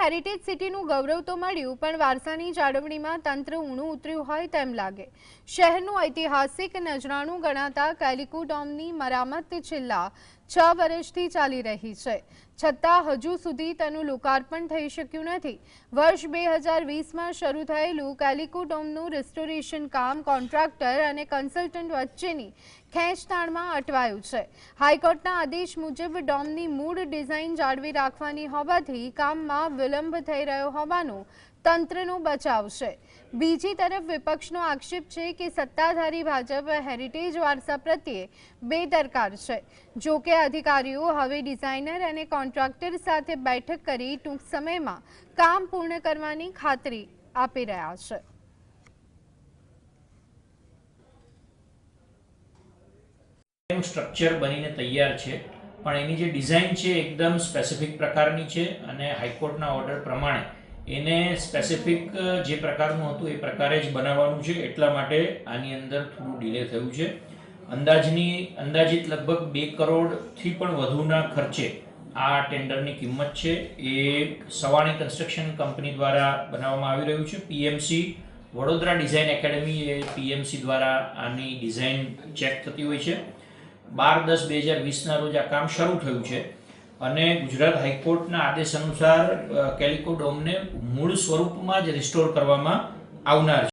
Heritage સિટીનું ગૌરવ તો મળ્યું, પણ વારસાની જાળવણીમાં તંત્ર ઊણું ઉતર્યું હોય તેમ લાગે. શહેરનું ઐતિહાસિક નજરાણું ગણાતા કેલિકો ડોમની મરામત છેલ્લા 6 વર્ષથી ચાલી રહી છે, છતાં હજુ સુધી તેનું લોકાર્પણ થઈ શક્યું નથી. વર્ષ 2020માં શરૂ થયેલું કેલિકો ડોમનું રિસ્ટોરેશન કામ કોન્ટ્રાક્ટર અને કન્સલ્ટન્ટ વચ્ચેની ખેંચતાણમાં અટવાયું છે. હાઈકોર્ટના આદેશ મુજબ ડોમની મૂળ ડિઝાઇન જાળવી રાખવાની હોવાથી કામમાં વિલંબ થઈ રહ્યો હોવાનો તંત્રનો બચાવ છે. બીજી તરફ વિપક્ષનો આક્ષેપ છે કે સત્તાધારી ભાજપ હેરિટેજ વારસા પ્રત્યે બેદરકાર છે. જો કે અધિકારીઓ હવે ડિઝાઇનર અને કોન્ટ્રાક્ટર સાથે બેઠક કરી ટૂંક સમયમાં કામ પૂર્ણ કરવાની ખાતરી આપી રહ્યા છે. સ્ટ્રક્ચર બનીને તૈયાર છે, પણ એની જે ડિઝાઇન છે એકદમ સ્પેસિફિક પ્રકારની છે અને હાઈકોર્ટના ઓર્ડર પ્રમાણે એને સ્પેસિફિક જે પ્રકારનું હતું એ પ્રકારે જ બનાવવાનું છે. એટલા માટે આની અંદર થોડું ડિલે થયું છે. અંદાજિત લગભગ 2 કરોડથી પણ વધુના ખર્ચે આ ટેન્ડરની કિંમત છે. એ સવાણી કન્સ્ટ્રક્શન કંપની દ્વારા બનાવવામાં આવી રહ્યું છે. પીએમસી વડોદરા ડિઝાઇન એકેડમી એ પીએમસી દ્વારા આની ડિઝાઇન ચેક થતી હોય છે. 12/10/2020ના રોજ આ કામ શરૂ થયું છે અને ગુજરાત હાઈકોર્ટના આદેશ અનુસાર કેલિકો ડોમને મૂળ સ્વરૂપમાં જ રિસ્ટોર કરવામાં આવનાર છે.